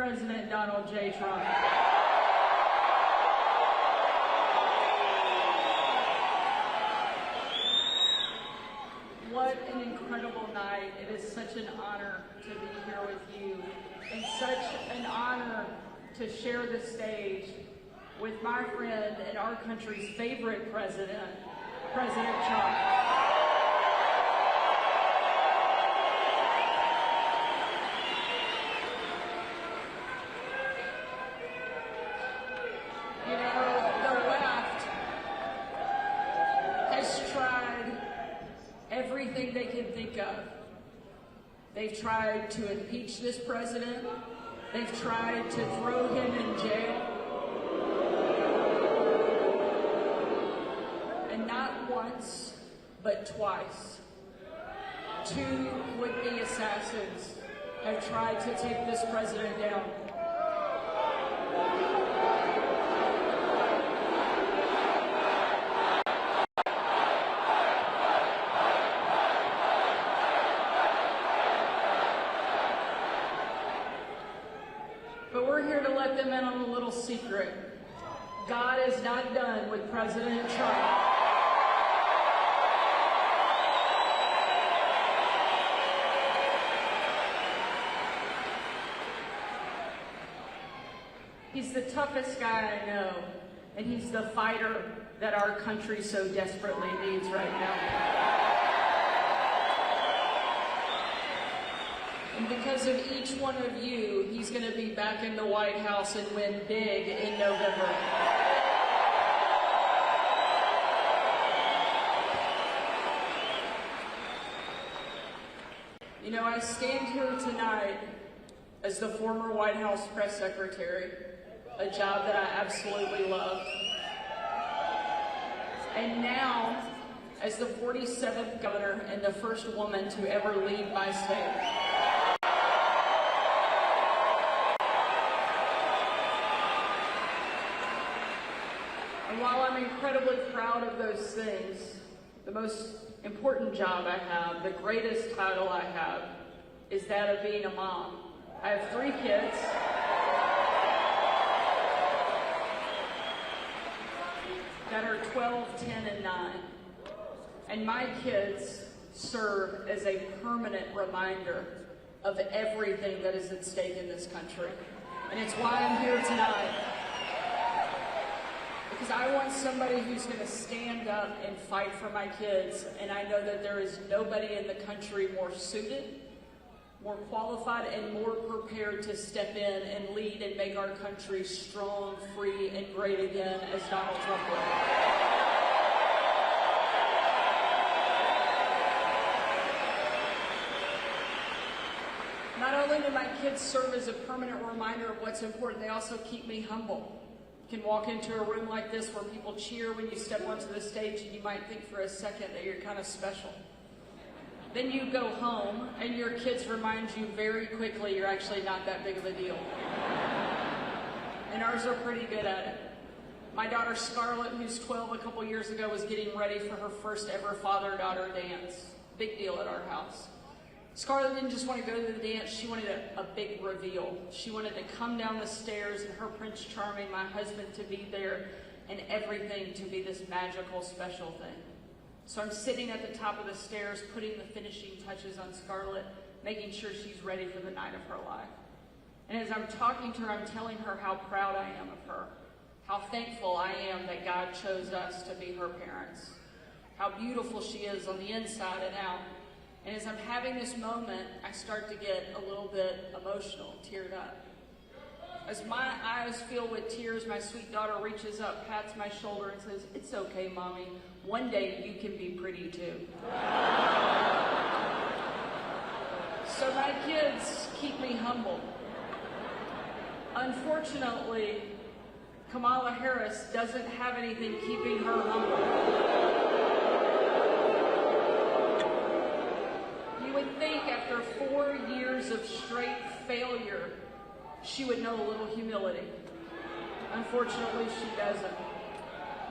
President Donald J. Trump. What an incredible night. It is such an honor to be here with you, and such an honor to share the stage with my friend and our country's favorite president, President Trump. You know, the left has tried everything they can think of. They've tried to impeach this president. They've tried to throw him in jail. And not once, but twice, 2 would-be assassins have tried to take this president down. But we're here to let them in on a little secret. God is not done with President Trump. He's the toughest guy I know, and he's the fighter that our country so desperately needs right now. And because of each one of you, he's going to be back in the White House and win big in November. You know, I stand here tonight as the former White House press secretary, a job that I absolutely loved. And now, as the 47th governor and the first woman to ever lead my state. And while I'm incredibly proud of those things, the most important job I have, the greatest title I have, is that of being a mom. I have 3 kids. That are 12, 10, and 9. And my kids serve as a permanent reminder of everything that is at stake in this country. And it's why I'm here tonight. Because I want somebody who's going to stand up and fight for my kids. And I know that there is nobody in the country more suited, more qualified, and more prepared to step in and lead and make our country strong, free, and great again as Donald Trump will. Not only do my kids serve as a permanent reminder of what's important, they also keep me humble. You can walk into a room like this where people cheer when you step onto the stage, and you might think for a second that you're kind of special. Then you go home, and your kids remind you very quickly you're actually not that big of a deal. And ours are pretty good at it. My daughter Scarlett, who's 12 a couple years ago, was getting ready for her first ever father-daughter dance. Big deal at our house. Scarlett didn't just want to go to the dance, she wanted a big reveal. She wanted to come down the stairs and her Prince Charming, my husband, to be there, and everything to be this magical, special thing. So I'm sitting at the top of the stairs, putting the finishing touches on Scarlett, making sure she's ready for the night of her life. And as I'm talking to her, I'm telling her how proud I am of her, how thankful I am that God chose us to be her parents, how beautiful she is on the inside and out. And as I'm having this moment, I start to get a little bit emotional, teared up. As my eyes fill with tears, my sweet daughter reaches up, pats my shoulder, and says, "It's okay, Mommy. One day you can be pretty too." So my kids keep me humble. Unfortunately, Kamala Harris doesn't have anything keeping her humble. You would think after 4 years of straight failure, she would know a little humility. Unfortunately, she doesn't.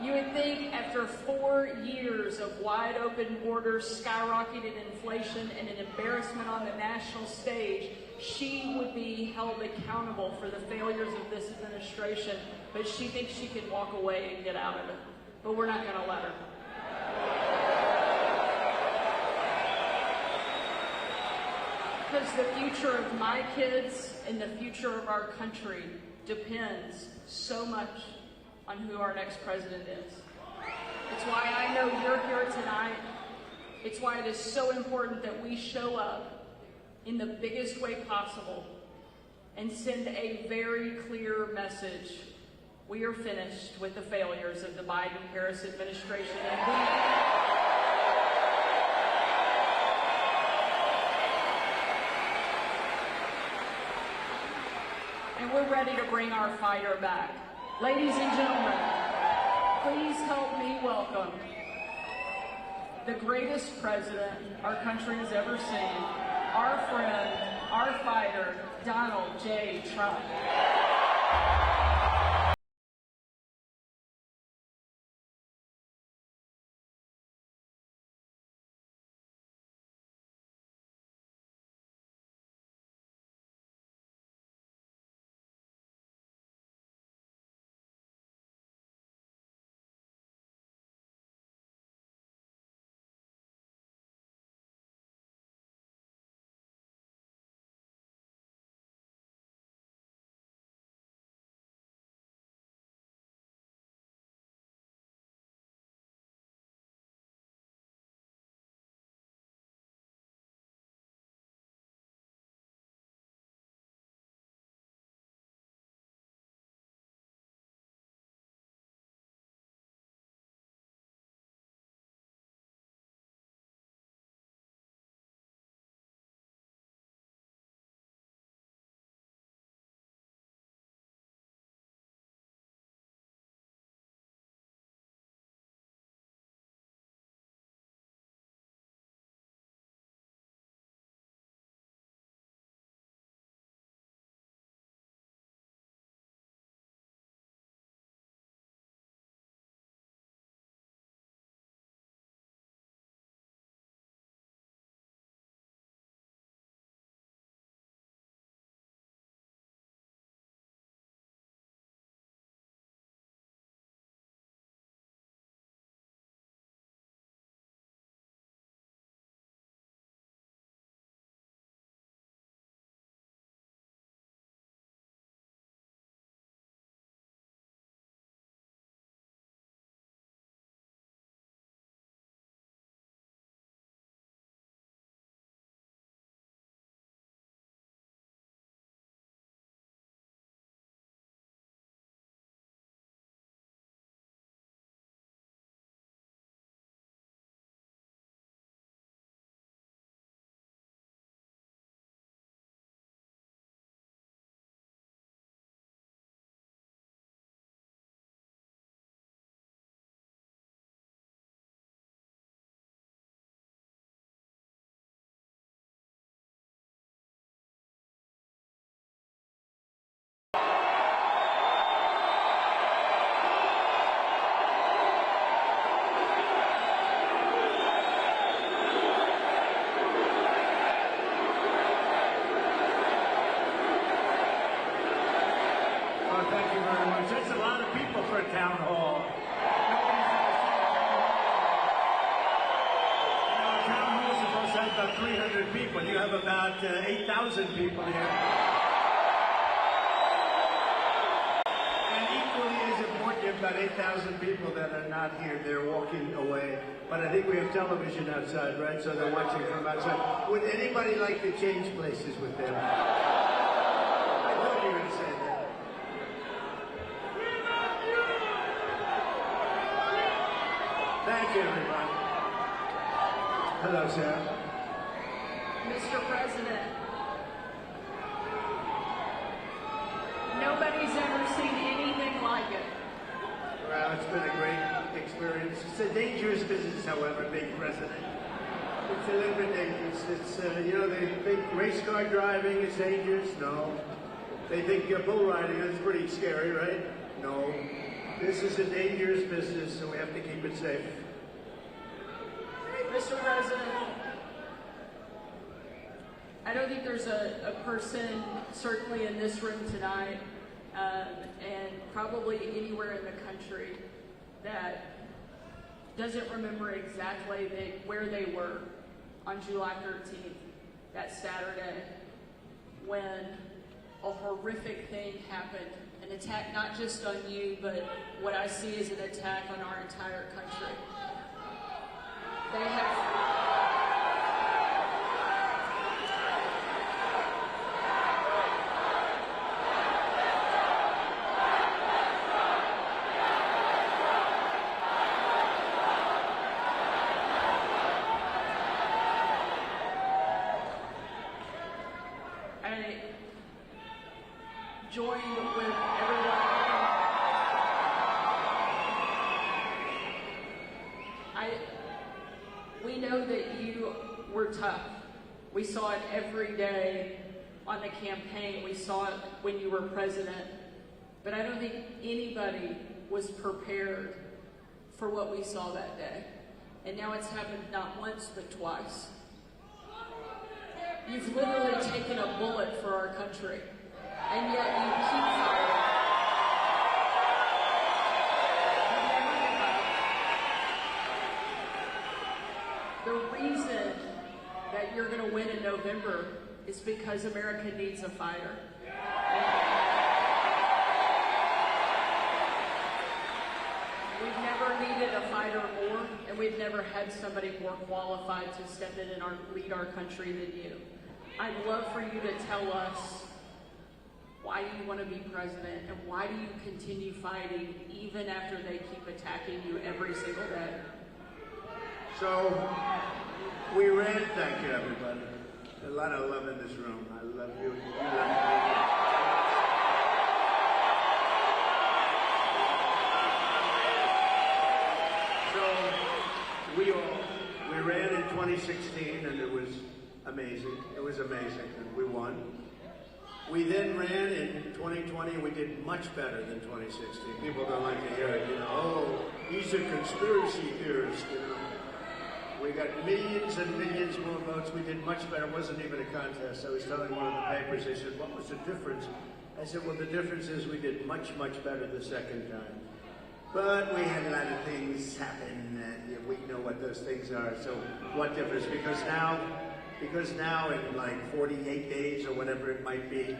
You would think after 4 years of wide open borders, skyrocketed inflation, and an embarrassment on the national stage, she would be held accountable for the failures of this administration, but she thinks she can walk away and get out of it. But we're not going to let her. Because the future of my kids and the future of our country depends so much on who our next president is. It's why I know you're here tonight. It's why it is so important that we show up in the biggest way possible and send a very clear message. We are finished with the failures of the Biden-Harris administration, and we're ready to bring our fighter back. Ladies and gentlemen, please help me welcome the greatest president our country has ever seen, our friend, our fighter, Donald J. Trump. Town hall. Town hall is supposed to have about 300 people. You have about 8,000 people here. And equally as important, you have about 8,000 people that are not here. They're walking away. But I think we have television outside, right? So they're watching from outside. Would anybody like to change places with them? I thought you were going to say that. Thank you, everybody. Hello, Sarah. Mr. President, nobody's ever seen anything like it. Well, it's been a great experience. It's a dangerous business, however, being president. It's a little bit dangerous. It's, you know, they think race car driving is dangerous. No. They think bull riding is pretty scary, right? No. This is a dangerous business, so we have to keep it safe. Mr. President, I don't think there's a person, certainly in this room tonight, and probably anywhere in the country, that doesn't remember exactly where they were on July 13th, that Saturday, when a horrific thing happened. An attack not just on you, but what I see is an attack on our entire country. They have... join with everyone. We know that you were tough. We saw it every day on the campaign. We saw it when you were president. But I don't think anybody was prepared for what we saw that day. And now it's happened not once, but twice. You've literally taken a bullet for our country. And yet you keep fighting. The reason that you're going to win in November is because America needs a fighter. We've never needed a fighter more, and we've never had somebody more qualified to step in and lead our country than you. I'd love for you to tell us why you want to be president, and why do you continue fighting even after they keep attacking you every single day? So, we ran, thank you everybody. A lot of love in this room. I love you. You love me. So, we ran in 2016 and it was amazing. It was amazing and we won. We then ran in 2020, we did much better than 2016. People don't like to hear it, you know, oh, he's a conspiracy theorist, you know. We got millions and millions more votes. We did much better. It wasn't even a contest. I was telling one of the papers, they said, what was the difference? I said, well, the difference is we did much, much better the second time. But we had a lot of things happen, and we know what those things are. So what difference? Because now in like 48 days or whatever it might be,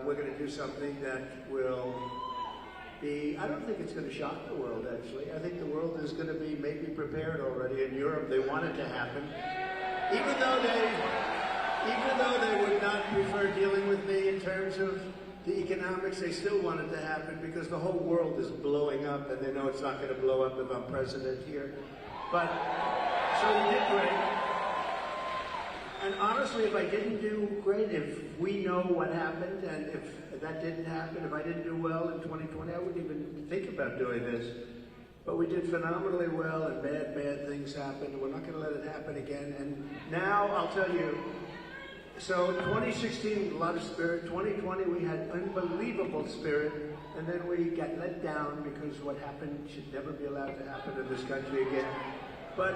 we're going to do something that will be, I don't think it's going to shock the world actually. I think the world is going to be maybe prepared already. In Europe, they want it to happen. Even though they would not prefer dealing with me in terms of the economics, they still want it to happen because the whole world is blowing up and they know it's not going to blow up if I'm president here. But, so we did great. And honestly, if I didn't do great, if we know what happened, and if that didn't happen, if I didn't do well in 2020, I wouldn't even think about doing this. But we did phenomenally well, and bad things happened. We're not going to let it happen again. And now, I'll tell you, so 2016, a lot of spirit. 2020, we had unbelievable spirit. And then we got let down because what happened should never be allowed to happen in this country again. But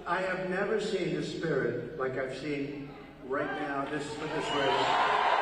I have never seen the spirit like I've seen right now for this race.